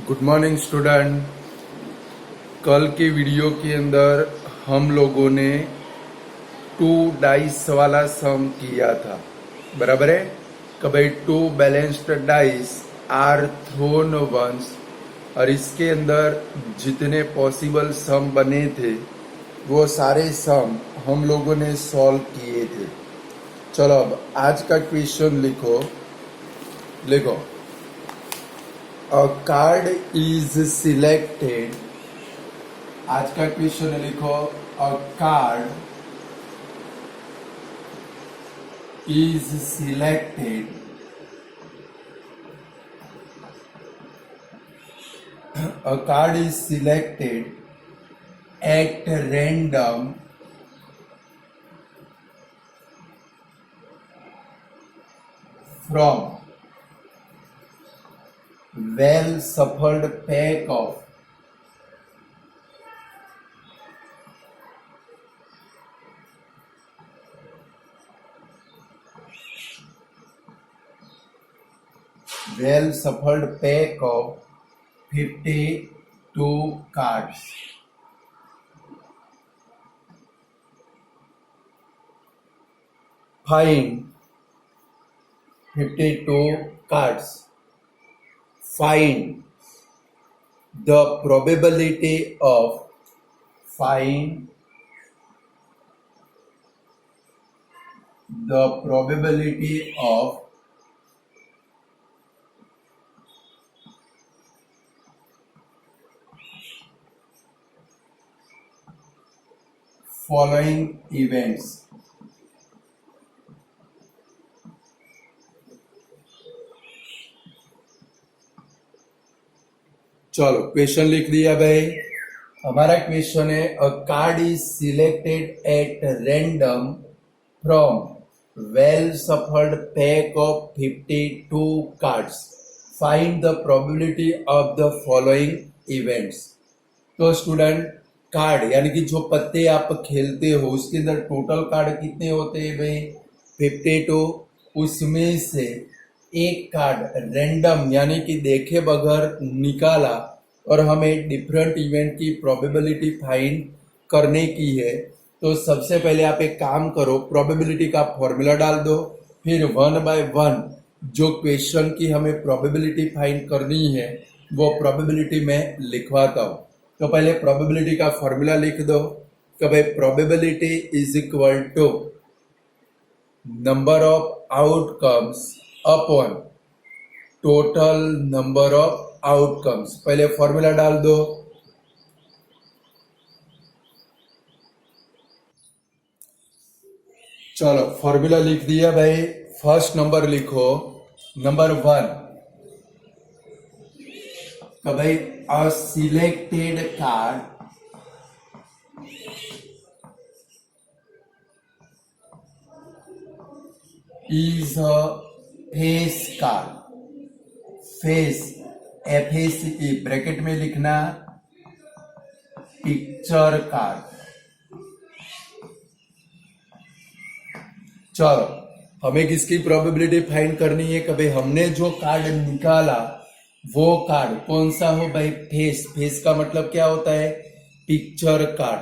Good morning student. कल के video के अंदर हम लोगों ने 2 डाइस वाला सम किया था, बराबर है। कि भाई 2 balanced dice are thrown once, और इसके अंदर जितने पॉसिबल सम बने थे वो सारे सम हम लोगों ने सॉल्व किए थे। चलो अब आज का क्वेश्चन लिखो। A card is selected। आज का क्वेश्चन लिखो। A card is selected a card is selected at random from well shuffled pack of well shuffled pack of 52 cards। Find 52 cards। Find the probability of following events। चलो question लिख दिया भाई। हमारा question है अ card is selected eight random from well shuffled pack of 52 cards. Find the probability of the following events. तो student, card यानी कि जो पत्ते आप खेलते हो उसके अंदर टोटल कार्ड कितने होते हैं भाई? 52। उसमें से एक कार्ड रैंडम यानी कि देखे बगैर निकाला और हमें डिफरेंट इवेंट की प्रोबेबिलिटी फाइंड करने की है। तो सबसे पहले आप एक काम करो, प्रोबेबिलिटी का फॉर्मूला डाल दो, फिर 1 बाय 1 जो क्वेश्चन की हमें प्रोबेबिलिटी फाइंड करनी है वो प्रोबेबिलिटी में लिखवाता हूँ। तो पहले प्रोबेबिलिटी का फॉर्मूला लिख दो कि भाई probability is equal to number of outcomes upon total number of outcomes. पहले फॉर्मूला डाल दो। चलो फॉर्मूला लिख दिया भाई। फर्स्ट नंबर लिखो, नंबर 1 तो भाई a selected card is a face card. Face FACE bracket में लिखना, पिक्चर कार्ड। चलो हमें किसकी प्रोबेबिलिटी फाइंड करनी है? कभी हमने जो कार्ड निकाला वो कार्ड कौन सा हो भाई? फेस। फेस का मतलब क्या होता है? Picture card.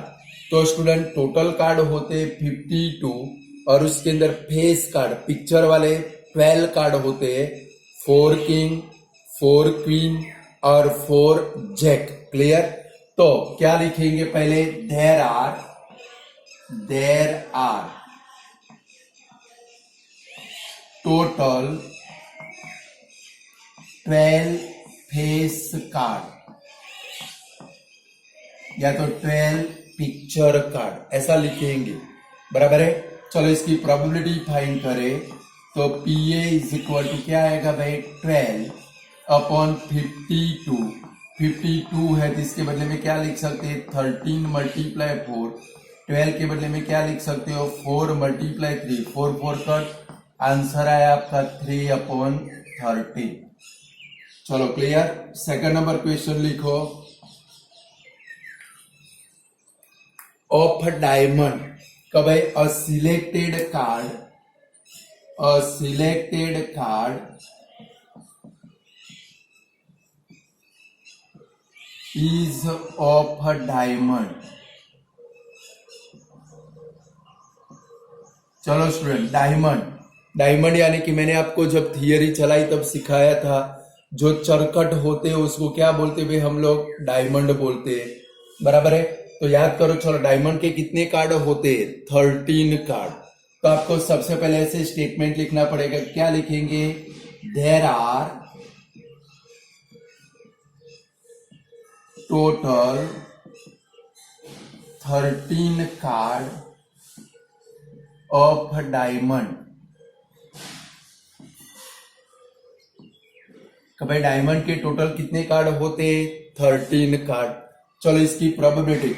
तो स्टूडेंट टोटल कार्ड होते 52 और उसके अंदर फेस कार्ड पिक्चर वाले 12 कार्ड होते हैं। 4 किंग, 4 क्वीन और 4 जैक। क्लियर? तो क्या लिखेंगे पहले? There are total 12 face card या तो 12 पिक्चर कार्ड, ऐसा लिखेंगे। बराबर है। चलो इसकी प्रोबेबिलिटी फाइंड करें तो PA इज इक्वल टू क्या आएगा भाई? 12 अपॉन 52। 52 है तो इसके बदले में क्या लिख सकते हैं? 13 मल्टीप्लाई 4। 12 के बदले में क्या लिख सकते हो? 4 मल्टीप्लाई 3। 4 4 कट, आंसर आया आपका 3 अपॉन 13। चलो क्लियर। सेकंड नंबर क्वेश्चन लिखो। ऑफ डायमंड का भाई a selected card is of a diamond. चलो स्टूडेंट, डायमंड यानी कि मैंने आपको जब थियरी चलाई तब सिखाया था, जो चरकट होते हैं उसको क्या बोलते हैं भाई, हम लोग डायमंड बोलते हैं, बराबर है। तो याद करो, चलो डायमंड के कितने कार्ड होते हैं, 13 कार्ड। तो आपको सबसे पहले ऐसे स्टेटमेंट लिखना पड़ेगा, क्या लिखेंगे, there are total 13 card of diamond. भाई डायमंड के टोटल कितने कार्ड होते हैं, 13 कार्ड। चलो इसकी प्रोबेबिलिटी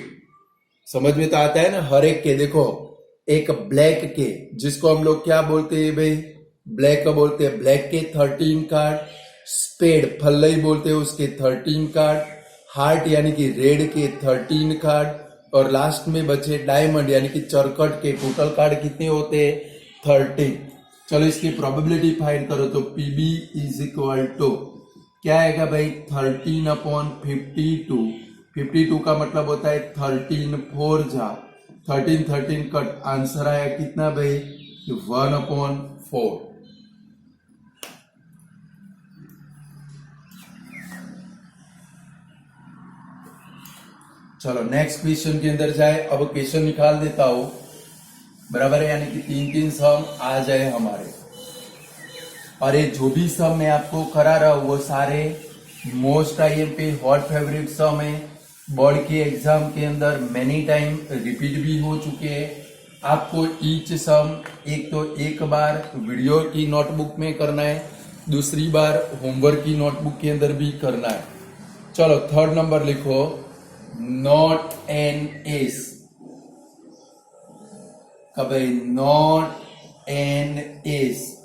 समझ में तो आता है ना, हर एक के देखो, एक ब्लैक के, जिसको हम लोग क्या बोलते हैं भाई, ब्लैक बोलते हैं, ब्लैक के 13 कार्ड, स्पेड फल्लई बोलते हैं उसके 13 कार्ड, हार्ट यानी कि रेड के 13 कार्ड, और लास्ट में बचे डायमंड यानी कि चरकट के टोटल कार्ड कितने होते हैं, 13। चलो इसकी प्रोबेबिलिटी फाइंड करो, तो पीबी इज इक्वल टू क्या आएगा भाई, 13/52। 52 का मतलब होता है 13 4 जा 13 कट, आंसर आया कितना भाई, 1/4। चलो नेक्स्ट क्वेश्चन के अंदर जाए। अब क्वेश्चन निकाल देता हूं, बराबर है, यानी कि 3 सम आ जाए हमारे। और ये जो भी सम मैं आपको करा रहा हूं वो सारे मोस्ट आईएमपी हॉट फेवरेट सम है, बोर्ड के एग्जाम के अंदर मेनी टाइम रिपीट भी हो चुके हैं। आपको ईच सम एक तो एक बार वीडियो की नोटबुक में करना है, दूसरी बार होमवर्क की नोटबुक के अंदर भी करना है। चलो थर्ड नंबर लिखो, नॉट एन एस। कभी नॉट एन एस,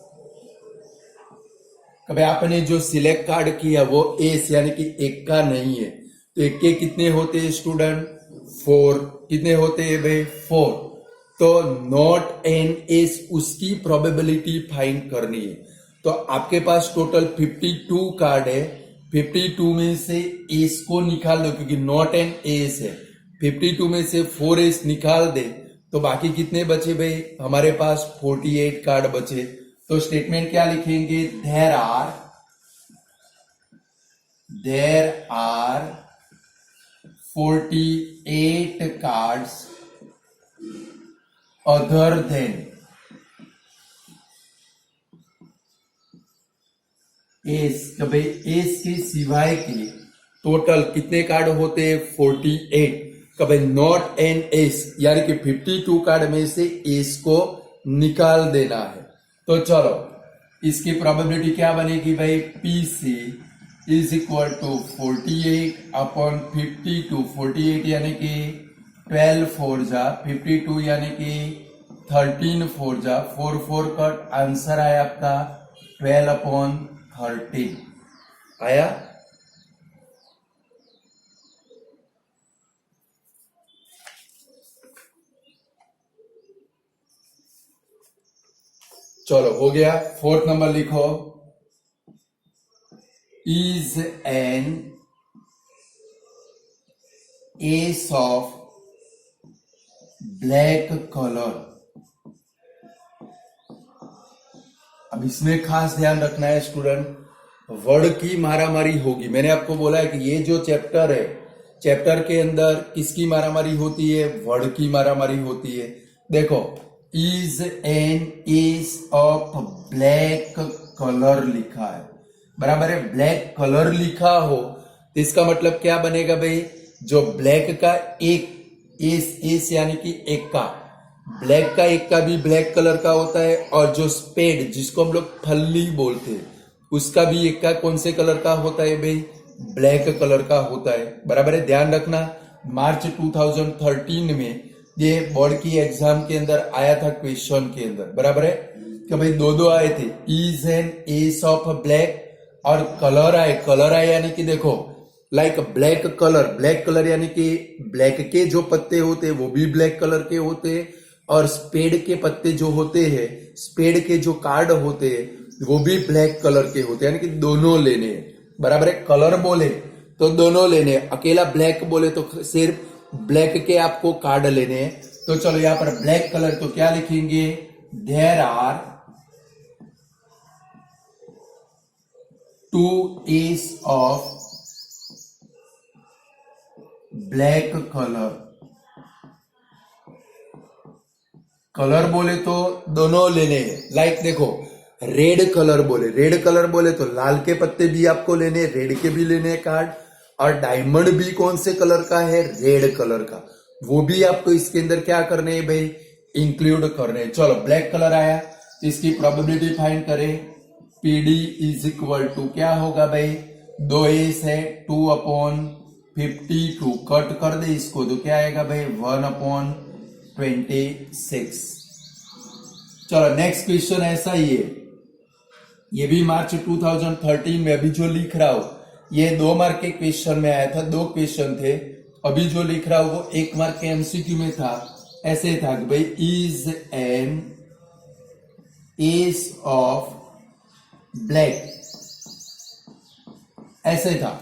कभी आपने जो सिलेक्ट कार्ड किया वो एस यानी कि एक का नहीं है, तो एक के कितने होते हैं स्टूडेंट, 4। कितने होते हैं भाई, 4। तो नॉट एन एस उसकी प्रोबेबिलिटी फाइंड करनी है। तो आपके पास टोटल 52 कार्ड है, 52 में से एस को निकाल दो, क्योंकि नॉट एन एस है। 52 में से 4 एस निकाल दे तो बाकी कितने बचे भाई, हमारे पास 48 कार्ड बचे। तो स्टेटमेंट क्या लिखेंगे, there are 48 cards other than ace. भाई एस के सिवाय के टोटल कितने कार्ड होते हैं, 48। कभी नॉट एन एस यानी कि 52 कार्ड में से एस को निकाल देना है। तो चलो इसकी प्रोबेबिलिटी क्या बनेगी भाई, PC इज इक्वल टू 48/52। 48 यानी कि 12 4 जा 52 यानी कि 13 4 जा 4 4 कट, आंसर आया आपका 12/13 आया। चलो हो गया। फोर्थ नंबर लिखो, is an ace of black colour. अब इसमें खास ध्यान रखना है स्टूडेंट, वर्ड की मारामारी होगी। मैंने आपको बोला है कि ये जो चैप्टर है, चैप्टर के अंदर किसकी मारामारी होती है, वर्ड की मारामारी होती है। देखो, is an ace of black colour लिखा है, बराबर है। ब्लैक कलर लिखा हो तो इसका मतलब क्या बनेगा भाई, जो ब्लैक का एक एस यानी कि एक का, ब्लैक का एक का भी ब्लैक कलर का होता है, और जो स्पेड जिसको हम लोग फल्ली बोलते हैं उसका भी एक का कौन से कलर का होता है भाई, ब्लैक कलर का होता है, बराबर है। ध्यान रखना, मार्च 2013 में ये बोर्ड की एग्जाम के अंदर आया था क्वेश्चन के अंदर, बराबर है कि भाई दो आए थे, is an ace of black और कलर आए यानी कि देखो लाइक ब्लैक कलर यानी कि ब्लैक के जो पत्ते होते हैं वो भी ब्लैक कलर के होते हैं, और स्पेड के पत्ते जो होते हैं, स्पेड के जो कार्ड होते हैं वो भी ब्लैक कलर के होते हैं, यानी कि दोनों लेने हैं, बराबर है। कलर बोले तो दोनों लेने, अकेला ब्लैक बोले तो सिर्फ ब्लैक के आपको कार्ड लेने हैं। तो चलो यहां पर ब्लैक कलर तो क्या लिखेंगे, there are 2 ace of black colour. Colour बोले तो दोनों लेने हैं, लाइक देखो रेड कलर बोले, रेड कलर बोले तो लाल के पत्ते भी आपको लेने, रेड के भी लेने कार्ड, और डायमंड भी कौन से कलर का है, रेड कलर का, वो भी आपको इसके अंदर क्या करने हैं भाई, इंक्लूड करने हैं। चलो ब्लैक कलर आया, इसकी प्रोबेबिलिटी फाइंड करें, पीडी इज इक्वल टू क्या होगा भाई, 2 एस है 2/52, कट कर दे इसको तो क्या आएगा भाई 1/26। चलो नेक्स्ट क्वेश्चन ऐसा ही है, ये भी मार्च 2013 में अभी जो लिख रहा हूं, ये 2 मार्क के क्वेश्चन में आया था, 2 क्वेश्चन थे। अभी जो लिख रहा हूं वो 1 मार्क के एमसीक्यू में था, ऐसे था कि भाई is an ace of black, ऐसे था,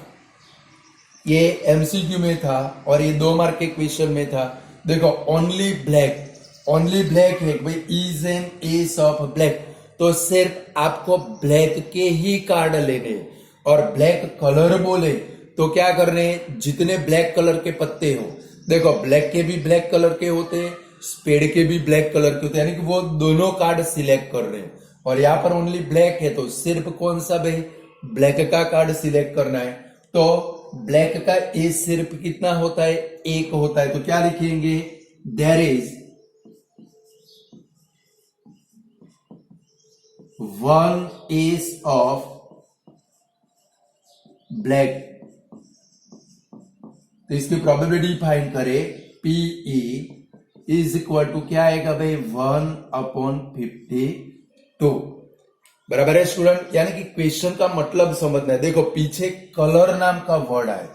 ये एमसीक्यू में था और ये 2 मार्क के क्वेश्चन में था। देखो ओनली ब्लैक है भाई, is an ace of black, तो सिर्फ आपको ब्लैक के ही कार्ड लेने, और ब्लैक कलर बोले तो क्या करने, जितने ब्लैक कलर के पत्ते हो, देखो ब्लैक के भी ब्लैक कलर के होते हैं, स्पेड के भी ब्लैक कलर के होते हैं, यानी कि वो दोनों कार्ड सिलेक्ट कर रहे हैं, और यहाँ पर ओनली ब्लैक है तो सिर्फ कौन सा भाई, ब्लैक का कार्ड सिलेक्ट करना है। तो ब्लैक का एज सिर्फ कितना होता है, 1 होता है, तो क्या लिखेंगे, there is 1 ace of black. तो इसकी प्रोबेबिलिटी फाइंड करें, पीई इज इक्वल टू क्या आएगा भाई 1/52, बराबर है स्टूडेंट। यानी कि क्वेश्चन का मतलब समझना है, देखो पीछे कलर नाम का वर्ड आए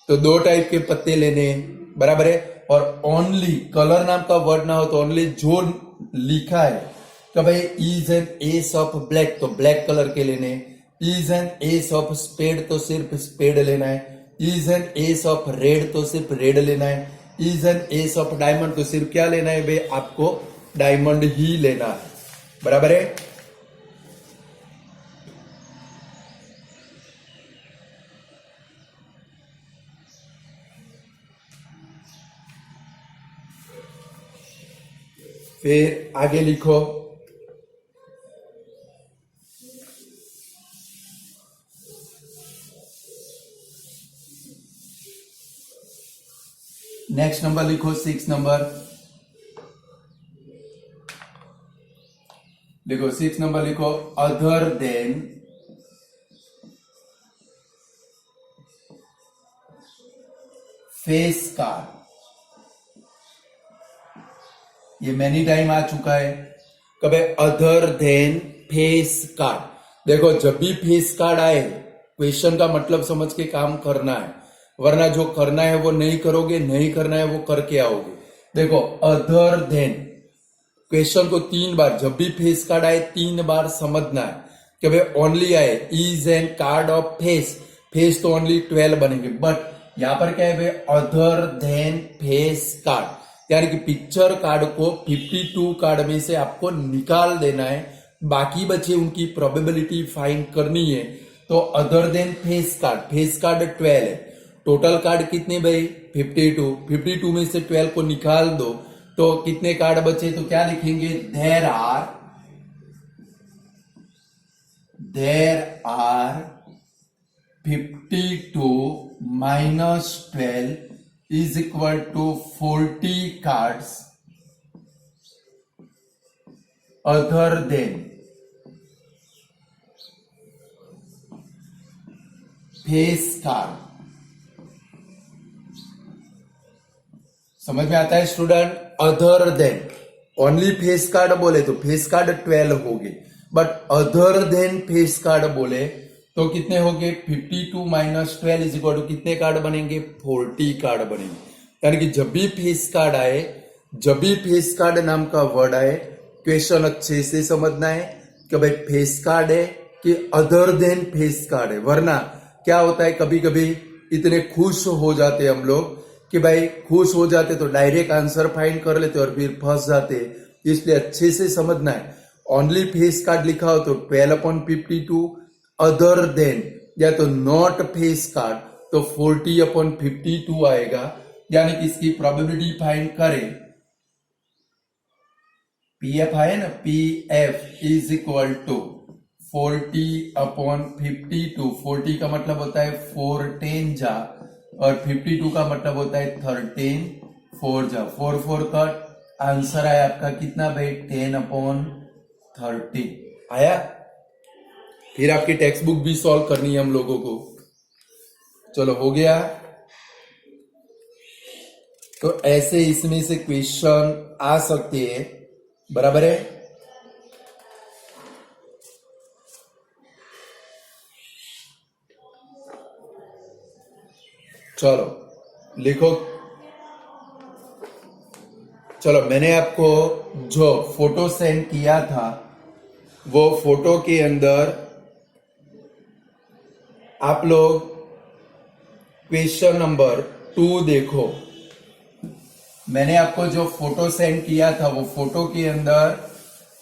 तो 2 टाइप के पत्ते लेने, बराबर है, और ओनली कलर नाम का वर्ड ना हो तो ओनली जो लिखा है कि भाई is an ace of black तो ब्लैक कलर के लेने, is an ace of spade तो सिर्फ स्पेड लेना है, is an ace of red तो सिर्फ रेड लेना है, is an ace of diamond तो सिर्फ क्या लेना है भाई, आपको डायमंड ही लेना है, बराबर है। फिर आगे लिखो, नेक्स्ट नंबर लिखो 6 नंबर, देखो 6 नंबर लिखो, अदर देन फेस कार्ड। ये मैनी टाइम आ चुका है, कभी अदर देन फेस कार्ड। देखो जब भी फेस कार्ड आए क्वेश्चन का मतलब समझ के काम करना है, वरना जो करना है वो नहीं करोगे, नहीं करना है वो करके आओगे। देखो अदर देन, क्वेश्चन को 3 बार, जब भी फेस कार्ड आए 3 बार समझना है कि भाई ओनली आए is an card of face, face तो ओनली 12 बनेंगे, बट यहां पर क्या है भाई अदर देन फेस कार्ड, यानी कि पिक्चर कार्ड को 52 कार्ड में से आपको निकाल देना है, बाकी बचे उनकी प्रोबेबिलिटी फाइंड करनी है। तो अदर देन फेस कार्ड 12 है, टोटल कार्ड कितने भाई 52 में से 12 को निकाल दो तो कितने कार्ड बचे, तो क्या लिखेंगे, there are 52 minus 12 is equal to 40 cards other than face card। समझ में आता है student, other than, only face card बोले तो फेस कार्ड 12 हो गए, but other than face card बोले तो कितने हो गए, 52 माइनस 12 इज इक्वल टू कितने कार्ड बनेंगे, 40 कार्ड बनेंगे। यानी कि जब भी फेस कार्ड आए, जब भी फेस कार्ड नाम का वर्ड आए, क्वेश्चन अच्छे से समझना है कि भाई फेस कार्ड है कि अदर देन फेस कार्ड है, वरना क्या होता है कभी कभी इतने खुश हो जाते हम लोग कि भाई खुश हो जाते तो डायरेक्ट आंसर फाइंड कर लेते और फिर फंस जाते, इसलिए अच्छे से समझना है। ओनली फेस कार्ड लिखा हो तो 12/52, अदर देन या तो नॉट फेस कार्ड तो 40/52 आएगा। यानी कि इसकी प्रोबेबिलिटी फाइंड करें, पीएफ है ना, पीएफ इज इक्वल टू 40/52। 40 का मतलब होता है 4 10 जा और 52 का मतलब होता है 13 4 जा, 4 4 कट, आंसर आया आपका कितना भाई 10/30 आया। फिर आपकी टेक्स्ट बुक भी सॉल्व करनी है हम लोगों को। चलो हो गया। तो ऐसे इसमें से क्वेश्चन आ सकते हैं, बराबर है। चलो लिखो। चलो मैंने आपको जो फोटो सेंड किया था वो फोटो के अंदर आप लोग क्वेश्चन नंबर 2 देखो। मैंने आपको जो फोटो सेंड किया था वो फोटो के अंदर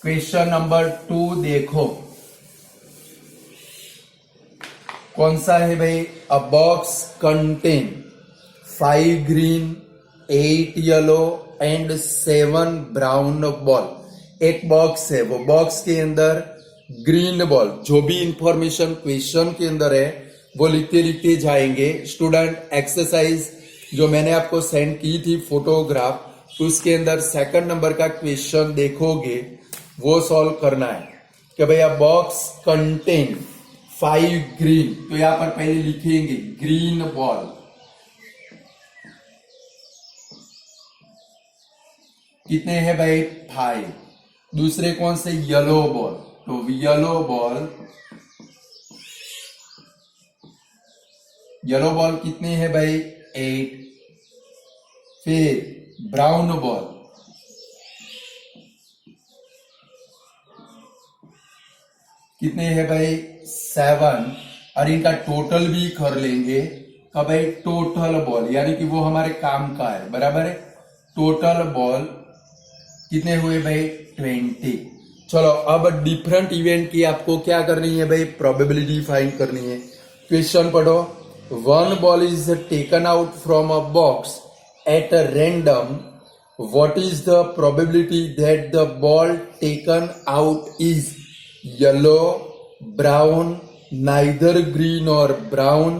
क्वेश्चन नंबर 2 देखो। कौन सा है भाई? अ box contain 5 green 8 yellow and 7 brown ball. एक बॉक्स है, वो बॉक्स के अंदर ग्रीन बॉल, जो भी इंफॉर्मेशन क्वेश्चन के अंदर है वो लिखते लिखते जाएंगे। स्टूडेंट एक्सरसाइज जो मैंने आपको सेंड की थी फोटोग्राफ, उसके अंदर सेकंड नंबर का क्वेश्चन देखोगे, वो सॉल्व करना है कि भैया बॉक्स कंटेन 5 ग्रीन, तो यहां पर पहले लिखेंगे ग्रीन बॉल, कितने हैं भाई 5। दूसरे कौन से? येलो बॉल, तो येलो बॉल कितने हैं भाई 8। फिर ब्राउन बॉल कितने हैं भाई 7, और इनका टोटल भी कर लेंगे का भाई टोटल बॉल, यानी कि वो हमारे काम का है, बराबर है। टोटल बॉल कितने हुए भाई 20। चलो अब डिफरेंट इवेंट की आपको क्या करनी है भाई? प्रोबेबिलिटी फाइंड करनी है। क्वेश्चन पढ़ो। 1 ball is taken out from a box at a random. What is the probability that the ball taken out is yellow, brown, neither green or brown,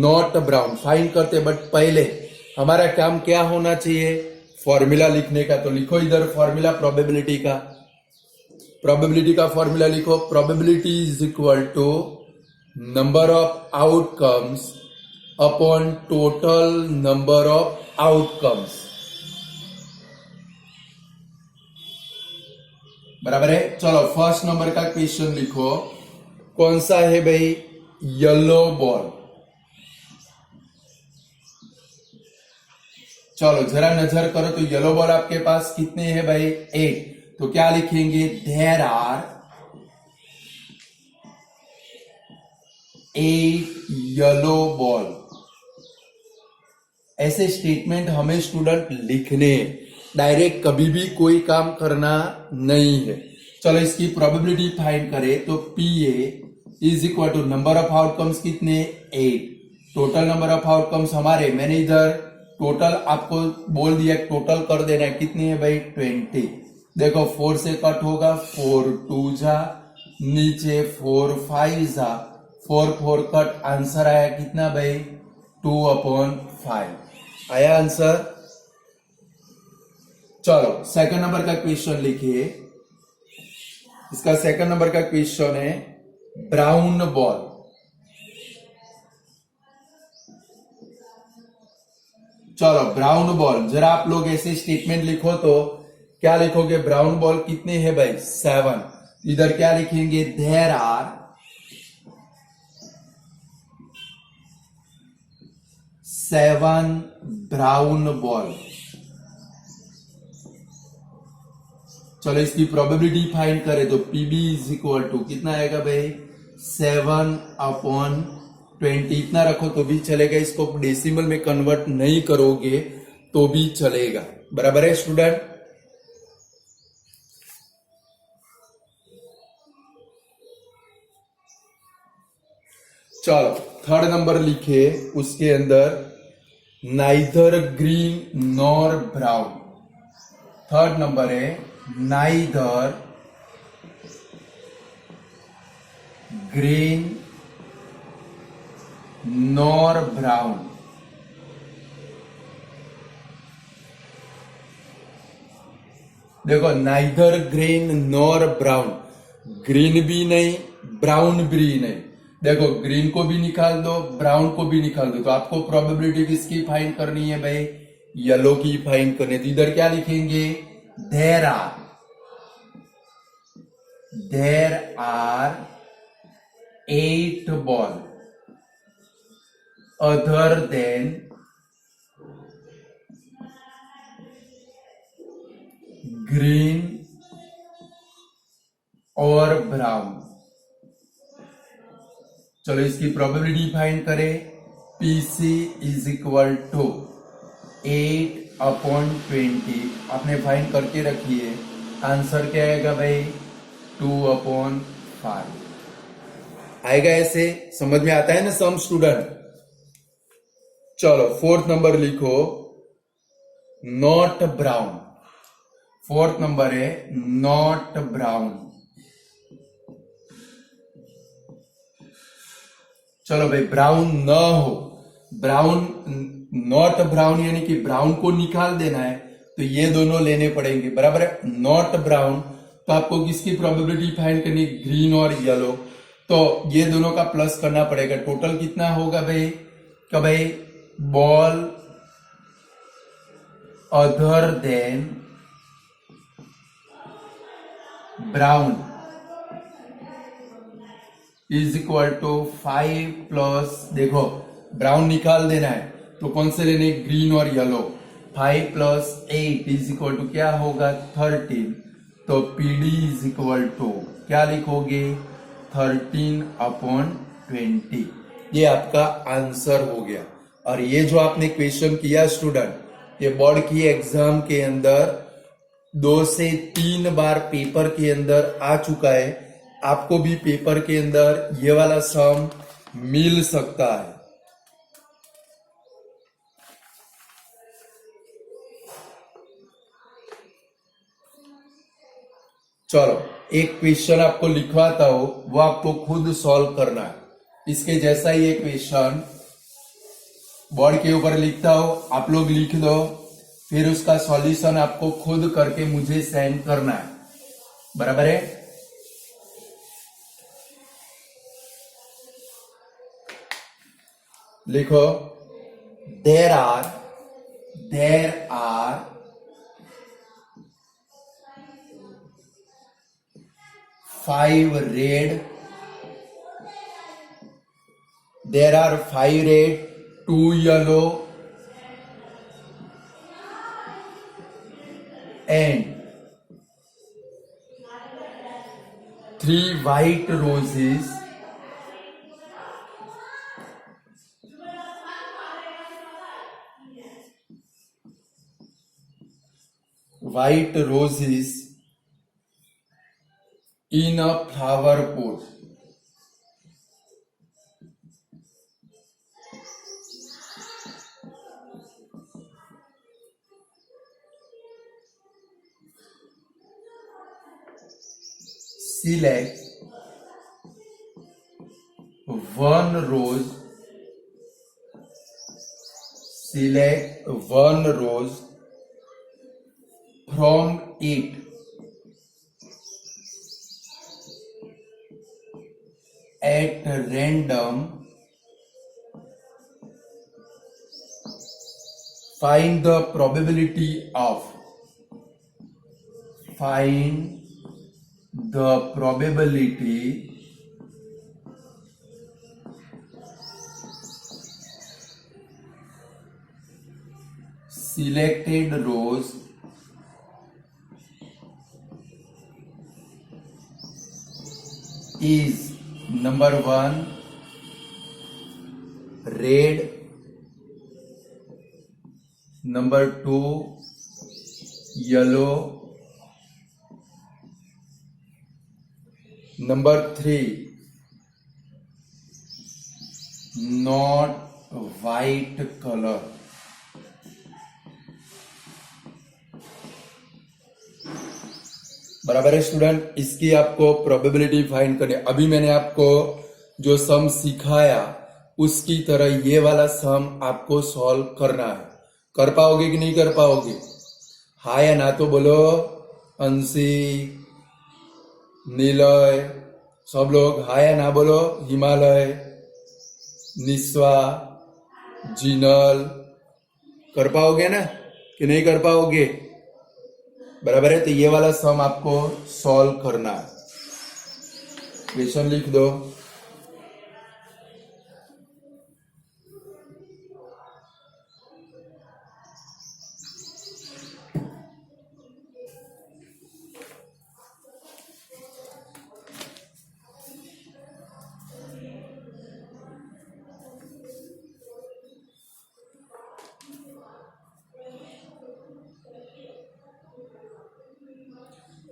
not brown? Find करते, but पहले हमारा काम क्या होना चाहिए? Formula लिखने का। तो लिखो इधर फॉर्मूला प्रोबेबिलिटी का। फॉर्मूला लिखो। Probability is equal to number of outcomes upon total number of outcomes, बराबर है। चलो फर्स्ट नंबर का क्वेश्चन लिखो। कौन सा है भाई? Yellow ball. चलो जरा नजर करो तो येलो बॉल आपके पास कितने हैं भाई 8। तो क्या लिखेंगे? There are 8 yellow ball. ऐसे स्टेटमेंट हमें स्टूडेंट लिखने, डायरेक्ट कभी भी कोई काम करना नहीं है। चलो इसकी प्रोबेबिलिटी फाइंड करें तो PA is equal to number of outcomes कितने 8, टोटल नंबर ऑफ आउटकम्स हमारे, मैंने इधर टोटल आपको बोल दिया, टोटल कर देना है, कितनी है भाई 20। देखो 4 से कट होगा, 4 2 जा, नीचे 4 5 जा, 4 4 कट, आंसर आया कितना भाई 2/5 आया आंसर। चलो सेकंड नंबर का क्वेश्चन लिखिए। इसका सेकंड नंबर का क्वेश्चन है ब्राउन बॉल। चलो ब्राउन बॉल, जरा आप लोग ऐसे स्टेटमेंट लिखो तो क्या लिखोगे? ब्राउन बॉल कितने हैं भाई 7। इधर क्या लिखेंगे? There are 7 brown ball. चलो इसकी प्रोबेबिलिटी फाइंड करें तो PB इज इक्वल टू कितना आएगा भाई 7/8। 20 इतना रखो तो भी चलेगा, इसको डेसिमल में कन्वर्ट नहीं करोगे तो भी चलेगा। बराबर है स्टूडेंट? चलो थर्ड नंबर लिखे, उसके अंदर neither green nor brown. Third number है नाइदर ग्रीन नॉर ब्राउन। देखो neither green nor brown, green भी नहीं ब्राउन भी नहीं। देखो ग्रीन को भी निकाल दो ब्राउन को भी निकाल दो, तो आपको प्रोबेबिलिटी किसकी फाइंड करनी है भाई? येलो की फाइंड करनी है। तो इधर क्या लिखेंगे? There are 8 ball other than green और ब्राउन। चलो इसकी प्रोबेबिलिटी फाइंड करें। PC is equal to 8/20। आपने फाइंड करके रखिए। आंसर क्या आएगा भाई? 2/5 आएगा। ऐसे समझ में आता है ना सम स्टूडेंट? चलो फोर्थ नंबर लिखो, नॉट ब्राउन। फोर्थ नंबर है नॉट ब्राउन। चलो भाई ब्राउन न हो, ब्राउन नॉट ब्राउन यानी कि ब्राउन को निकाल देना है, तो ये दोनों लेने पड़ेंगे। बराबर है? नॉट ब्राउन तो आपको किसकी प्रोबेबिलिटी फाइंड करनी? ग्रीन और येलो। तो ये दोनों का प्लस करना पड़ेगा। टोटल कितना होगा भाई? कि भाई ball other than brown is equal to 5 plus, देखो ब्राउन निकाल देना है तो कौन से लेने? ग्रीन और yellow. 5 plus 8 is equal to क्या होगा? 13। तो PD इज इक्वल टू क्या लिखोगे? 13/20। ये आपका आंसर हो गया। और ये जो आपने क्वेश्चन किया स्टूडेंट, ये बोर्ड की एग्जाम के अंदर 2 से 3 बार पेपर के अंदर आ चुका है। आपको भी पेपर के अंदर ये वाला सम मिल सकता है। चलो एक क्वेश्चन आपको लिखवाता हूं, वो आपको खुद सॉल्व करना है। इसके जैसा ही एक क्वेश्चन बोर्ड के ऊपर लिखता हूं, आप लोग लिख दो, फिर उसका सॉल्यूशन आपको खुद करके मुझे सेंड करना है। बराबर है? लिखो, there are 5 red, there are 5 red, 2 yellow and 3 white roses. White roses in a flower pot. Select one rose. Select one rose from it at random. Find the probability of. Find the probability selected rows is number 1 red, number 2 yellow, number 3 not white colour. बराबर है student. इसकी आपको probability find करनी। अभी मैंने आपको जो सम सिखाया उसकी तरह ये वाला सम आपको सॉल्व करना है। कर पाओगे कि नहीं कर पाओगे? हाँ या ना तो बोलो। अंशी, नीलय, सब लोग हाँ या ना बोलो। हिमालय, निस्वा, जिनल, कर पाओगे ना कि नहीं कर पाओगे? बराबर है। तो ये वाला सम आपको सॉल्व करना है। क्वेश्चन लिख दो।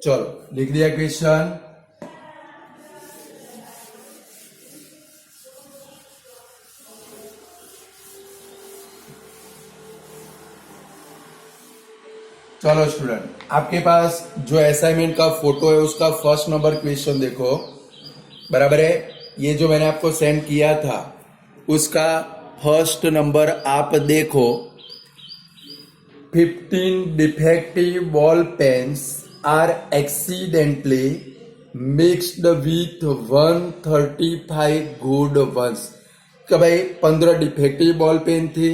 चलो लिख दिया क्वेश्चन। चलो स्टूडेंट, आपके पास जो असाइनमेंट का फोटो है उसका फर्स्ट नंबर क्वेश्चन देखो। बराबर है। ये जो मैंने आपको सेंड किया था उसका फर्स्ट नंबर आप देखो। 15 defective ball pens are accidentally mixed with 135 good ones। कि भाई 15 डिफेक्टिव बॉल पेन थी,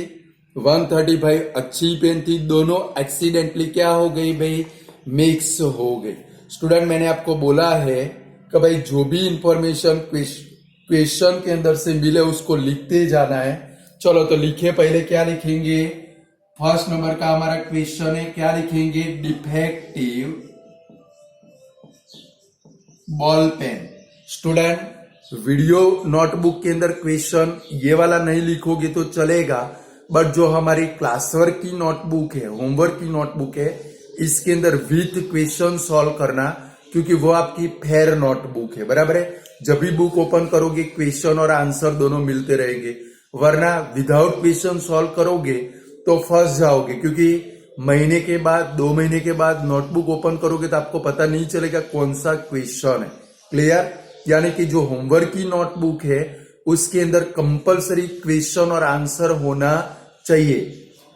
135 अच्छी पेन थी, दोनों एक्सीडेंटली क्या हो गई भाई? मिक्स हो गई। स्टूडेंट, मैंने आपको बोला है कि भाई जो भी इंफॉर्मेशन क्वेश्चन के अंदर से मिले उसको लिखते जाना है। चलो तो लिखे। पहले क्या लिखेंगे? फर्स्ट नंबर का हमारा क्वेश्चन है, क्या लिखेंगे? Defective ball pen. Student, video notebook के अंदर क्वेश्चन ये वाला नहीं लिखोगे तो चलेगा, बट जो हमारी क्लास वर्क की नोटबुक है, होमवर्क की नोटबुक है, इसके अंदर विथ क्वेश्चन सॉल्व करना, क्योंकि वो आपकी फेयर नोटबुक है। बराबर है। जब भी बुक ओपन करोगे क्वेश्चन और आंसर दोनों मिलते रहेंगे, वरना विदाउट क्वेश्चन सॉल्व करोगे तो फंस जाओगे, क्योंकि महीने के बाद, 2 महीने के बाद नोटबुक ओपन करोगे तो आपको पता नहीं चलेगा कौन सा क्वेश्चन है। क्लियर? यानी कि जो होमवर्क की नोटबुक है उसके अंदर कंपलसरी क्वेश्चन और आंसर होना चाहिए।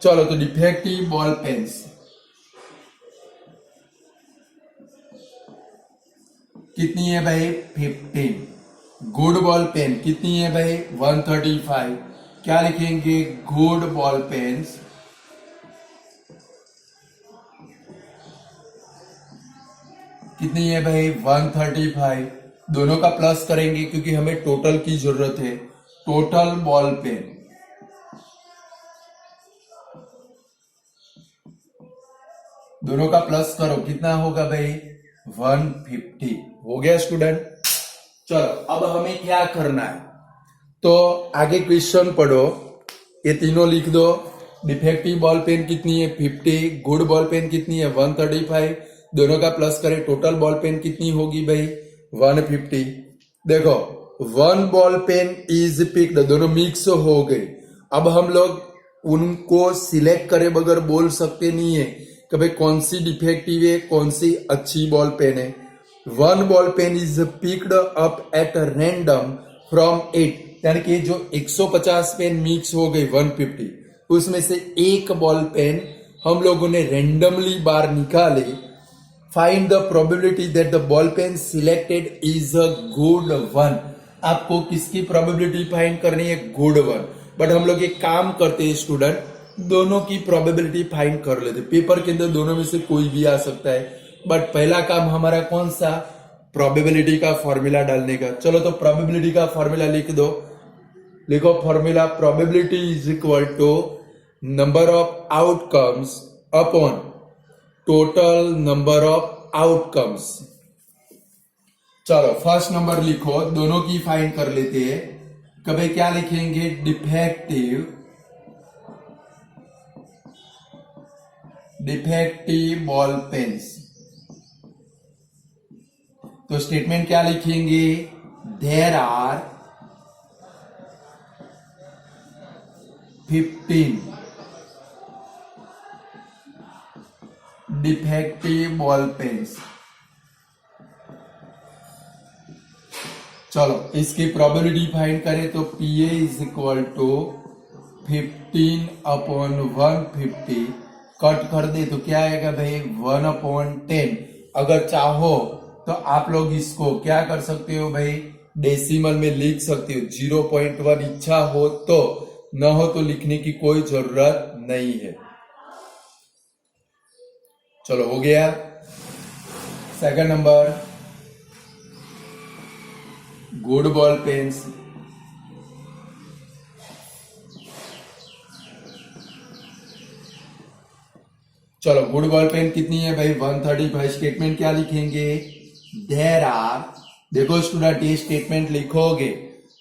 चलो तो डिफेक्टिव बॉल पेन्स कितनी है भाई? 15। गुड बॉल पेन कितनी है भाई? 135। क्या लिखेंगे? गुड बॉल पेन्स कितनी है भाई? 135। दोनों का प्लस करेंगे क्योंकि हमें टोटल की जरूरत है। टोटल बॉल पेन दोनों का प्लस करो, कितना होगा भाई? 150। हो गया स्टूडेंट। चलो अब हमें क्या करना है, तो आगे क्वेश्चन पढ़ो। ये तीनों लिख दो। डिफेक्टिव बॉल पेन कितनी है? 50। गुड बॉल पेन कितनी है? 135। दोनों का प्लस करें, टोटल बॉल पेन कितनी होगी भाई? 150। देखो, 1 बॉल पेन इज पिक्ड, दोनों मिक्स हो गए। अब हम लोग उनको सिलेक्ट करे बगैर बोल सकते नहीं है कि भाई कौन सी डिफेक्टिव है, कौन सी अच्छी बॉल पेन है। 1 ball pen is picked up at random from 8, यानी कि जो 150 पेन मिक्स हो गई 150, उसमें से एक बॉल पेन हम लोगों ने रेंडमली बाहर निकाले। Find the probability that the ball pen selected is a good one. आपको किसकी प्रोबेबिलिटी फाइंड करनी है? Good one. बट हम लोग एक काम करते हैं स्टूडेंट, दोनों की प्रोबेबिलिटी फाइंड कर लेते। पेपर के अंदर दोनों में से कोई भी आ सकता है, बट पहला काम हमारा कौन सा? प्रोबेबिलिटी का फॉर्मूला डालने का। चलो तो प्रोबेबिलिटी का फॉर्मूला लिख दो। लिखो formula, probability is equal to number of outcomes upon total number of outcomes. चलो फर्स्ट नंबर लिखो, दोनों की फाइंड कर लेते हैं। कभी क्या लिखेंगे, डिफेक्टिव बॉल पेन्स। तो स्टेटमेंट क्या लिखेंगे, there are 15 defective ball pens. चलो इसकी प्रोबेबिलिटी फाइंड करें तो PA is equal to 15/150, cut कर दे तो क्या आएगा भाई 1/10। अगर चाहो तो आप लोग इसको क्या कर सकते हो भाई, डेसिमल में लिख सकते हो, 0.1 इच्छा हो तो, न हो तो लिखने की कोई जरूरत नहीं है। चलो हो गया। Second number, good ball pens. चलो गुड बॉल पेन कितनी है भाई, 135। स्टेटमेंट क्या लिखेंगे, देयर आर, देखो स्टूडेंट ये स्टेटमेंट लिखोगे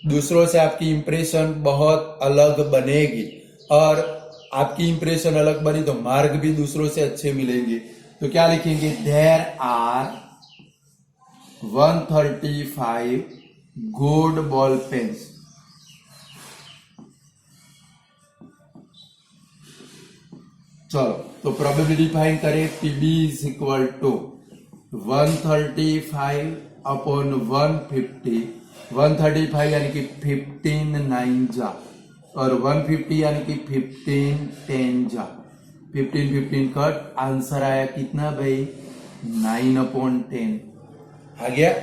दूसरों से आपकी इंप्रेशन बहुत अलग बनेगी, और आपकी इंप्रेशन अलग बनी तो मार्क भी दूसरों से अच्छे मिलेंगे। तो क्या लिखेंगे, there are 135 good ball pens. चलो तो प्रोबेबिलिटी फाइंड करें, PB इज इक्वल टू 135/150। 135 यानी कि 15 9 जा, और 150 यानी कि 15 10 जा, 15 कट, आंसर आया कितना भाई 9/10 आ गया।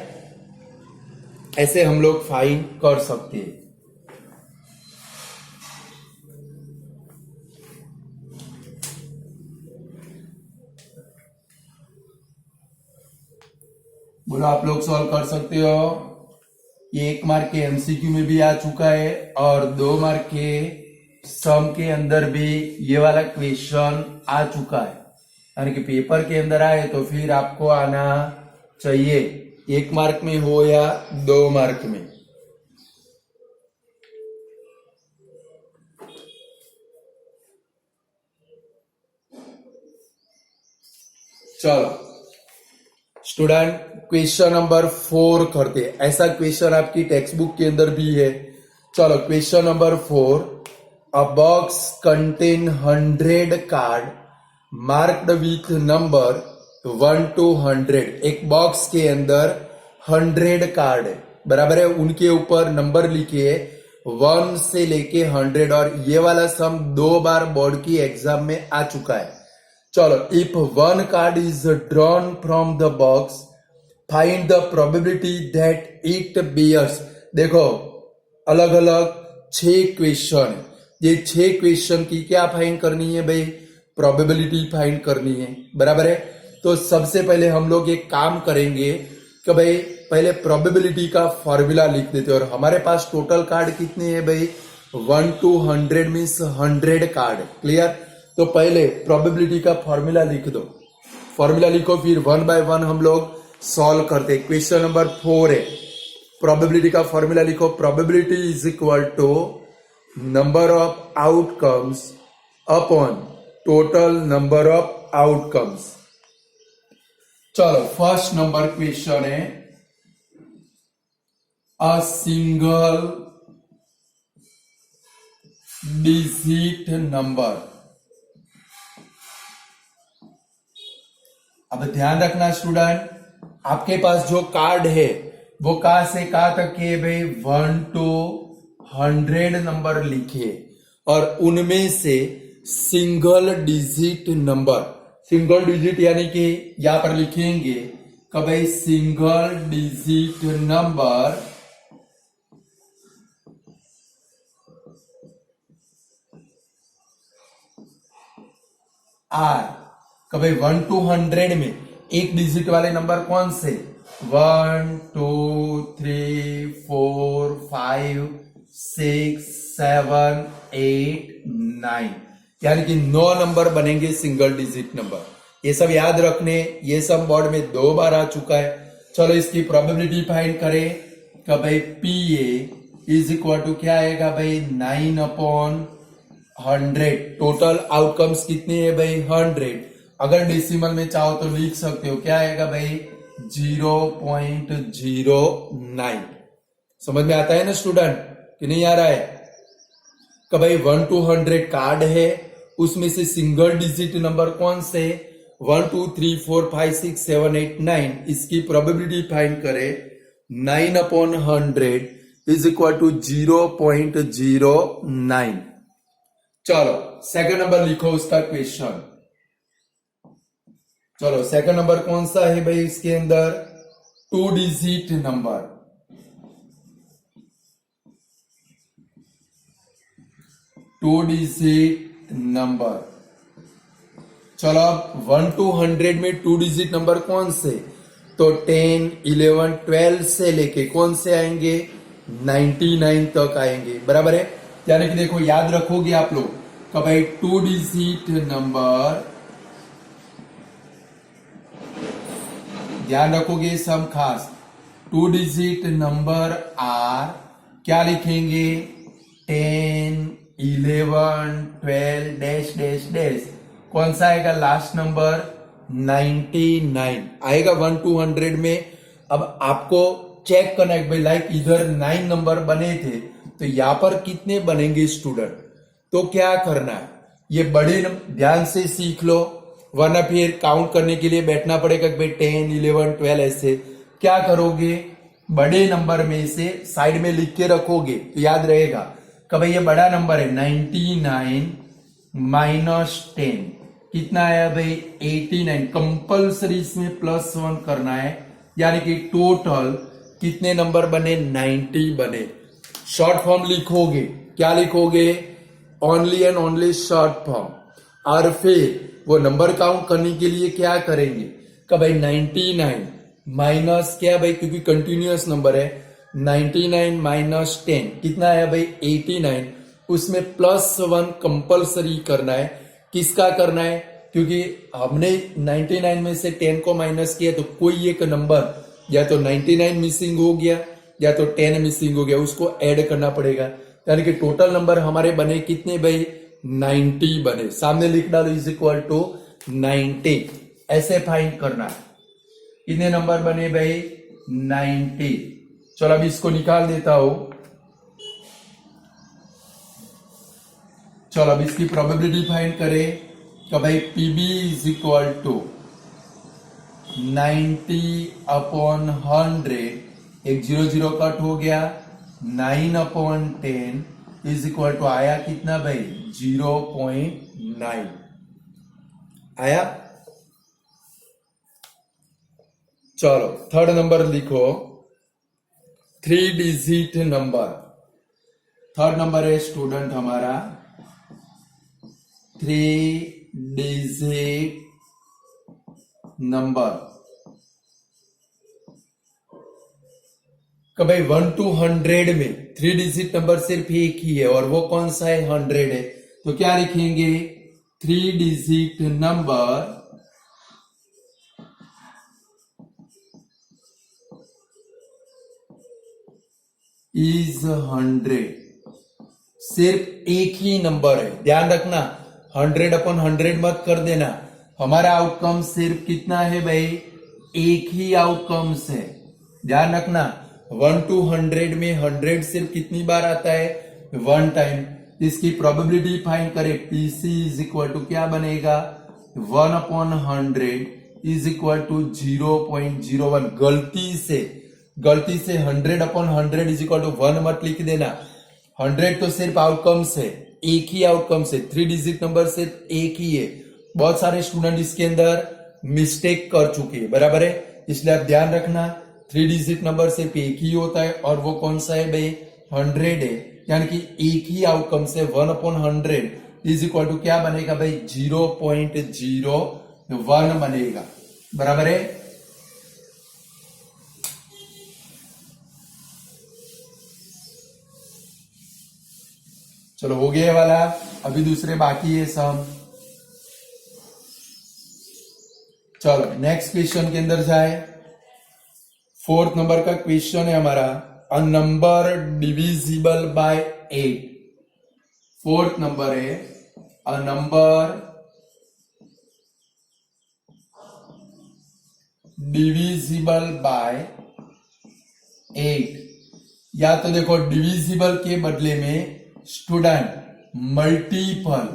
ऐसे हम लोग फाइंड कर सकते हैं। बोलो आप लोग सॉल्व कर सकते हो। ये 1 मार्क के MCQ में भी आ चुका है, और 2 मार्क के सम के अंदर भी ये वाला क्वेश्चन आ चुका है, यानी कि पेपर के अंदर आए तो फिर आपको आना चाहिए, 1 मार्क में हो या 2 मार्क में। चलो स्टूडेंट क्वेश्चन नंबर 4 करते हैं। ऐसा क्वेश्चन आपकी टेक्स्ट बुक के अंदर भी है। चलो question number 4, a box contain 100 card marked with number 1 to 100। एक बॉक्स के अंदर 100 कार्ड है, बराबर है, उनके ऊपर नंबर लिखिए 1 से लेके 100, और ये वाला सम 2 बार बोर्ड की एग्जाम में आ चुका है। चलो, if 1 card is drawn from the box find the probability that it bears. देखो अलग अलग 6 क्वेश्चन, ये 6 क्वेश्चन की क्या फाइंड करनी है भाई, प्रोबेबिलिटी फाइंड करनी है, बराबर है। तो सबसे पहले हम लोग एक काम करेंगे कि भाई पहले प्रोबेबिलिटी का फॉर्मूला लिख देते हैं, और हमारे पास टोटल कार्ड कितने हैं भाई 1 to 100 मीन्स 100 कार्ड, क्लियर। तो पहले प्रोबेबिलिटी का फॉर्मूला लिख दो, फॉर्मूला लिखो, फिर 1 by 1 हम लोग सॉल्व करते। क्वेश्चन नंबर 4 है, प्रोबेबिलिटी का फॉर्मूला लिखो, probability is equal to number of outcomes upon total number of outcomes. चलो फर्स्ट नंबर क्वेश्चन है, अ सिंगल डिजिट नंबर। अब ध्यान रखना स्टूडेंट, आपके पास जो कार्ड है वो कहां से कहां तक है भाई 1 to 100 नंबर लिखिए, और उनमें से single digit number, single digit यानी कि यहां पर लिखेंगे कि भाई सिंगल डिजिट नंबर आर, कभी 1 to 100 में एक डिजिट वाले नंबर कौन से 1 2 3 4 5 6 7 8 9, यानी कि 9 नंबर बनेंगे सिंगल डिजिट नंबर। ये सब याद रखने, ये सब बोर्ड में 2 बार आ चुका है। चलो इसकी प्रोबेबिलिटी फाइंड करें कि भाई PA इज इक्वल टू क्या आएगा भाई 9/100। टोटल आउटकम्स कितने है भाई 100। अगर डेसिमल में चाहो तो लिख सकते हो, क्या आएगा भाई 0.09। समझ में आता है ना स्टूडेंट कि नहीं आ रहा है? कि भाई 1 to 100 कार्ड है, उसमें से सिंगल डिजिट नंबर कौन से 1 2 3 4 5 6 7 8 9, इसकी प्रोबेबिलिटी फाइंड करें। 9/100 इज इक्वल टू 0.09। चलो सेकंड नंबर लिखो उसका क्वेश्चन। चलो सेकंड नंबर कौन सा है भाई? इसके अंदर 2 डिजिट नंबर, 2 डिजिट नंबर। चलो अब 1 to 100 में 2 डिजिट नंबर कौन से? तो 10, 11, 12 से लेके कौन से आएंगे 99 तक आएंगे, बराबर है। यानी कि देखो याद रखोगे आप लोग कि भाई 2 डिजिट नंबर, ध्यान रखोगे सब खास, 2 डिजिट नंबर आर क्या लिखेंगे 10, 11, 12 डैश डैश डैश। कौन सा आएगा लास्ट नंबर 99 आएगा 1 to 100 में। अब आपको चेक करना है भाई लाइक इधर 9 नंबर बने थे तो यहां पर कितने बनेंगे स्टूडेंट। तो क्या करना है ये बड़े ध्यान से सीख लो, वरना फिर काउंट करने के लिए बैठना पड़ेगा कि भाई 10, 11, 12 ऐसे। क्या करोगे बड़े नंबर में से साइड में लिख के रखोगे तो याद रहेगा कि भाई ये बड़ा नंबर है 99 माइनस 10 कितना आया भाई 89। कंपल्सरी इसमें +1 करना है, यानी कि टोटल कितने नंबर बने 90 बने। शॉर्ट फॉर्म लिखोगे, क्या लिखोगे only and only short form. और फिर वो नंबर काउंट करने के लिए क्या करेंगे कि भाई 99 माइनस क्या भाई, क्योंकि कंटिन्यूअस नंबर है 99 माइनस 10 कितना आया भाई 89। उसमें +1 कंपल्सरी करना है। किसका करना है? क्योंकि हमने 99 में से 10 को माइनस किया तो कोई एक नंबर या तो 99 मिसिंग हो गया या तो 10 मिसिंग हो गया, उसको ऐड करना पड़ेगा। यानी कि टोटल नंबर हमारे बने कितने भाई 90 बने। सामने लिख डालो इज इक्वल टू 90। ऐसे फाइंड करना है कितने नंबर बने भाई 90। चलो अब इसको निकाल देता हूं। चलो अब इसकी प्रोबेबिलिटी फाइंड करें तो भाई पीबी इज इक्वल टू 90/100, एक 0 कट हो गया 9/10 इज इक्वल टू आया कितना भाई 0.9 आया। चलो थर्ड नंबर लिखो 3 डिजिट नंबर। थर्ड नंबर है स्टूडेंट हमारा 3 डिजिट नंबर। भाई 1 to 100 में 3 डिजिट नंबर सिर्फ एक ही है और वो कौन सा है 100 है। तो क्या लिखेंगे 3 डिजिट नंबर इज 100। सिर्फ एक ही नंबर है, ध्यान रखना 100/100 मत कर देना। हमारा आउटकम सिर्फ कितना है भाई एक ही आउटकम्स है, ध्यान रखना। 1 to 100 में 100 सिर्फ कितनी बार आता है 1 टाइम। इसकी प्रोबेबिलिटी फाइंड करें पीसी इज इक्वल टू क्या बनेगा 1/100 इज इक्वल टू 0.01। गलती से 100/100 इज इक्वल टू 1 मत लिख देना। 100 तो सिर्फ आउटकम्स है, एक ही आउटकम्स है, 3 डिजिट नंबर सिर्फ एक ही है। बहुत सारे स्टूडेंट इसके अंदर मिस्टेक कर चुके हैं, बराबर है। इसलिए आप ध्यान रखना 3 डिजिट नंबर सिर्फ एक ही होता है और वो कौन सा है भाई 100 है। यानी कि एक ही आउटकम से 1/100 इज इक्वल टू क्या बनेगा भाई 0.01 बनेगा, बराबर है। चलो हो गया वाला, अभी दूसरे बाकी है सब। चलो नेक्स्ट क्वेश्चन के अंदर जाए। 4th नंबर का क्वेश्चन है हमारा अ number divisible by 8। Fourth number है अ नंबर डिविजिबल बाय 8। या तो देखो डिविजिबल के बदले में स्टूडेंट मल्टीपल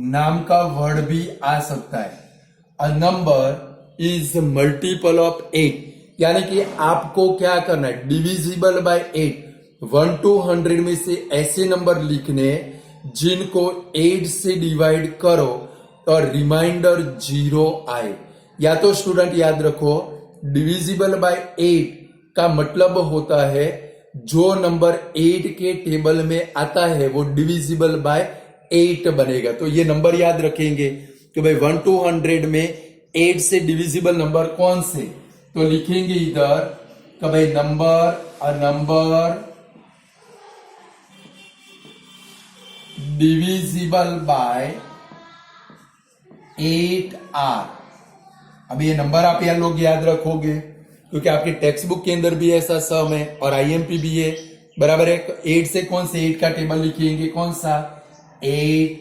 नाम का वर्ड भी आ सकता है। A number is multiple of 8, यानी कि आपको क्या करना है, डिविजिबल बाय 8, 1 to 100 में से ऐसे नंबर लिखने जिनको 8 से डिवाइड करो और रिमाइंडर 0 आए। या तो स्टूडेंट याद रखो डिविजिबल बाय 8 का मतलब होता है जो नंबर 8 के टेबल में आता है वो डिविजिबल बाय 8 बनेगा। तो ये नंबर याद रखेंगे कि भाई 1 to 100 में 8 से डिविजिबल नंबर कौन से, तो लिखेंगे इधर कि भाई अ नंबर डिविजिबल बाय 8 आर। अब ये नंबर आप यार लोग याद रखोगे क्योंकि आपके टेक्स्ट बुक के अंदर भी ऐसा सम है और आईएमपी भी है, बराबर है। 8 से कौन से 8 का टेबल लिखेंगे, कौन सा, 8,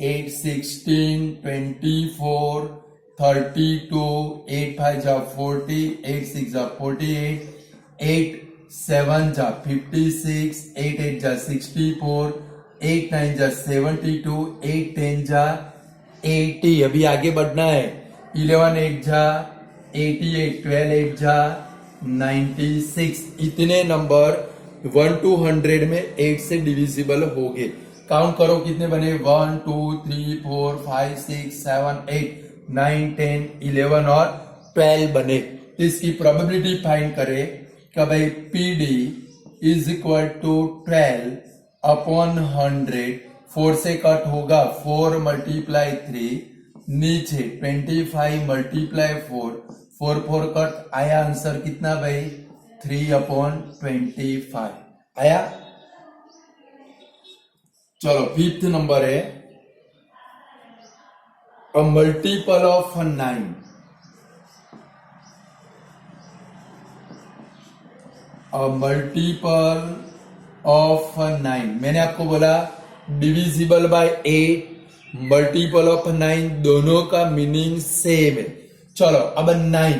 8, 16, 24, 32, 8 5 जा 40, 8 6 जा 48, 8 7 जा 56, 8 8 जा 64, 8 9 जा 72, 8 10 जा 80। अभी आगे बढ़ना है। 11 8 जा 88, 12 8 जा 96। इतने नंबर 1 to 100 में 8 से डिविजिबल हो गए। काउंट करो कितने बने, 1 2 3 4 5 6 7 8 9 10 11 और 12 बने। तो इसकी प्रोबेबिलिटी फाइंड करें कि भाई PD is equal to 12 upon 100। 4 से कट होगा 4 मल्टीप्लाई 3, नीचे 25 मल्टीप्लाई 4, 4 4 कट आया, आंसर कितना भाई 3 अपॉन 25 आया। चलो फिफ्थ नंबर है a multiple of 9। A multiple of 9, मैंने आपको बोला डिविजिबल बाय 8, मल्टीपल ऑफ 9 दोनों का मीनिंग सेम है। चलो अब 9,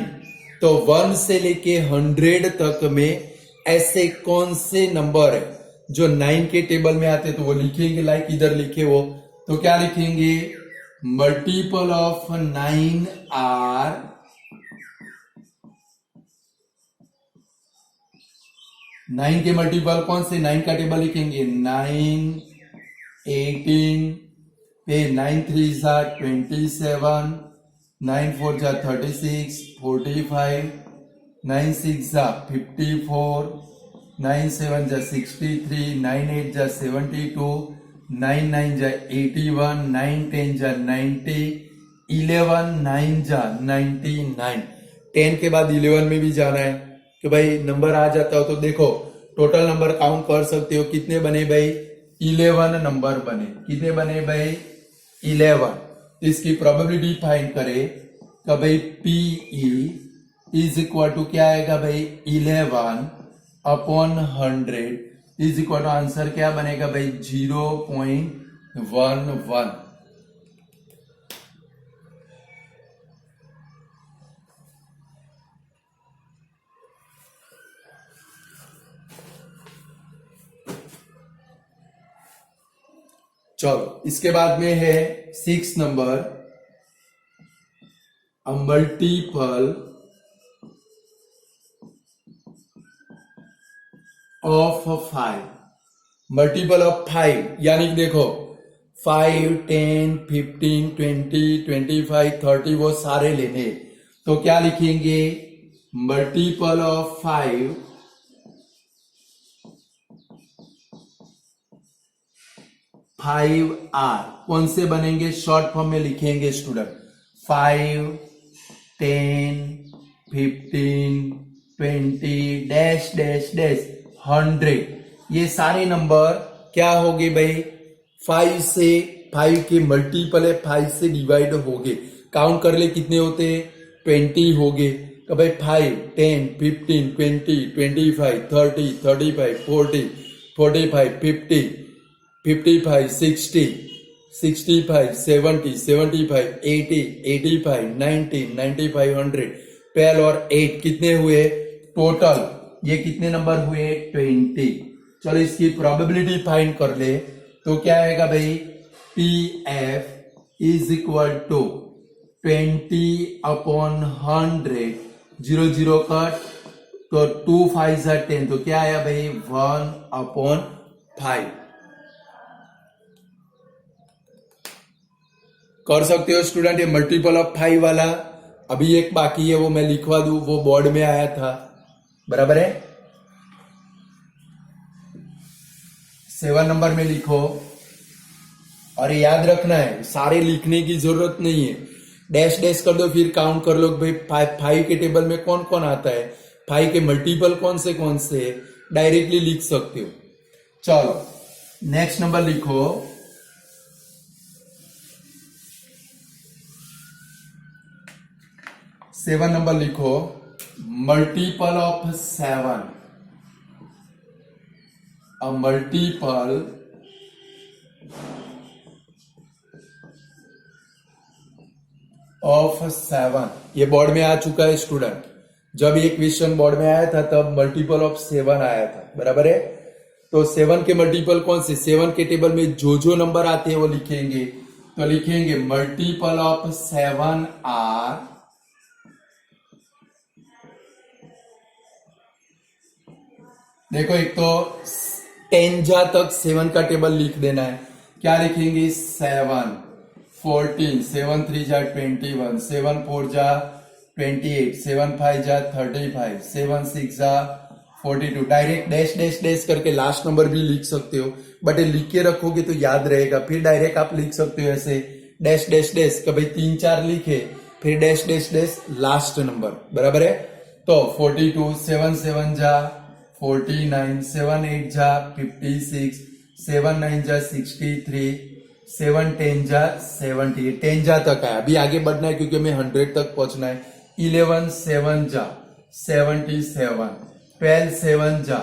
तो 1 से लेके 100 तक में ऐसे कौन से नंबर है जो 9 के टेबल में आते, तो वो लिखेंगे, लाइक इधर लिखे वो, तो क्या लिखेंगे, मल्टीपल ऑफ 9 आर 9 के मल्टीपल कौन से, 9 का टेबल लिखेंगे 9 18, पे 9 3 जा 27, 9 4 जा 36, 45, 9 6 जा 54, 9 7 जा 63, 9 8 जा 72, 9 9 जा 81, 9 10 जा 90, 11 9 जा 99। 10 के बाद 11 में भी जाना है कि भाई नंबर आ जाता हो तो देखो टोटल नंबर काउंट कर सकते हो, कितने बने भाई, 11 नंबर बने। कितने बने भाई, 11। इसकी प्रोबेबिलिटी फाइंड करें कि भाई PE इज इक्वल टू क्या आएगा भाई, 11 upon 100 is equal to answer क्या बनेगा भाई, 0.11। चलो इसके बाद में है 6 number, a multiple of 5। Multiple of 5 यानी कि देखो 5 10 15 20 25 30 वो सारे लेने, तो क्या लिखेंगे, मल्टीपल ऑफ 5 5R। कौन से बनेंगे, शॉर्ट फॉर्म में लिखेंगे स्टूडेंट, 5 10 15 20 डैश डैश डैश 100। ये सारे नंबर क्या हो गए भाई, 5 से, 5 के मल्टीपल है, 5 से डिवाइड हो गए। काउंट कर ले कितने होते हैं, 20 हो गए। कि भाई 5, 10, 15, 20, 25, 30, 35, 40, 45, 50, 55, 60, 65, 70, 75, 80, 85, 90, 95, 100, 12 और 8 कितने हुए टोटल? ये कितने नंबर हुए? 20। चलो इसकी प्रोबेबिलिटी फाइंड कर ले तो क्या आएगा भाई? PF is equal to 20/100, 0 cut तो 2 5 10, तो क्या आया भाई? 1/5। कर सकते हो स्टूडेंट ये मल्टीपल ऑफ 5 वाला। अभी एक बाकी है वो मैं लिखवा दूं, वो बोर्ड में आया था, बराबर है। 7 नंबर में लिखो और याद रखना है सारे लिखने की जरूरत नहीं है, डैश डैश कर दो फिर काउंट कर लो भाई 5 के टेबल में कौन कौन आता है, 5 के मल्टीपल कौन से डायरेक्टली लिख सकते हो। चलो नेक्स्ट नंबर लिखो, 7 नंबर लिखो, multiple of 7, a multiple of 7। ये बोर्ड में आ चुका है स्टूडेंट, जब ये क्वेश्चन बोर्ड में आया था तब मल्टीपल ऑफ 7 आया था, बराबर है। तो 7 के मल्टीपल कौन से? 7 के टेबल में जो नंबर आते हैं वो लिखेंगे, तो लिखेंगे मल्टीपल ऑफ 7 आर देखो एक तो 10 जा तक 7 का टेबल लिख देना है। क्या लिखेंगे? 7 14, 7 3 जा 21, 7 4 जा 28, 7 5 जा 35, 7 6 जा 42। डायरेक्ट डैश डैश डैश करके लास्ट नंबर भी लिख सकते हो, बट ये लिख के रखोगे तो याद रहेगा। फिर डायरेक्ट आप लिख सकते हो ऐसे डैश डैश डैश, कभी 3 4 लिखे फिर dash dash dash last number, बराबर है। तो 42, 7 7 जा 49, 7 8 जा 56, 7 9 जा 63, 7 10 जा 70, 10 जा तक है। अभी आगे बढ़ना है क्योंकि हमें 100 तक पहुंचना है। 11 7 जा 77, 12 7 जा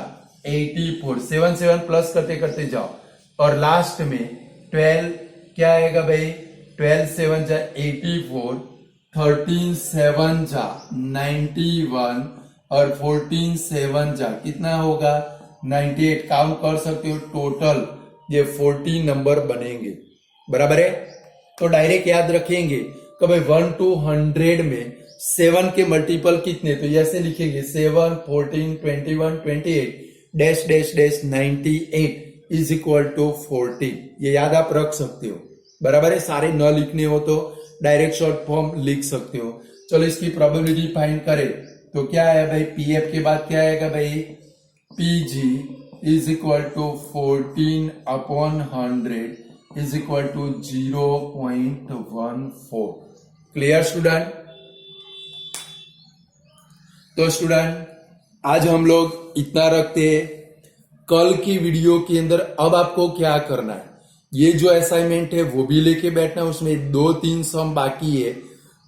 84, 7 7 प्लस करते करते जाओ और लास्ट में 12 क्या आएगा भाई? 12 7 जा 84, 13 7 जा 91 और 14 7 जा कितना होगा? 98। काउंट कर सकते हो, टोटल ये 40 नंबर बनेंगे, बराबर है। तो डायरेक्ट याद रखेंगे कि भाई 1 to 100 में 7 के मल्टीपल कितने, तो ऐसे लिखेंगे 7 14 21 28 dash dash dash 98 is equal to 40। ये याद आप रख सकते हो, बराबर है। सारे न लिखने हो तो डायरेक्ट शॉर्ट फॉर्म लिख सकते हो। चलो इसकी प्रोबेबिलिटी फाइंड करें तो क्या है भाई? पीएफ के बाद क्या आएगा भाई? PG is equal to 14/100 is equal to 0.14। Clear student? तो स्टूडेंट आज हम लोग इतना रखते हैं। कल की वीडियो के अंदर अब आपको क्या करना है, ये जो असाइनमेंट है वो भी लेके बैठना है, उसमें 2-3 सम बाकी है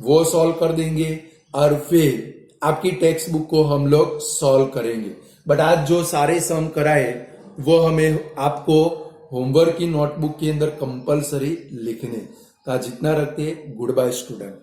वो सॉल्व कर देंगे और फिर आपकी टेक्स्ट बुक को हम लोग सॉल्व करेंगे। बट आज जो सारे सम कराए वो हमें आपको होमवर्क की नोटबुक के अंदर कंपलसरी लिखने। तो आज इतना रखते हैं। Goodbye student.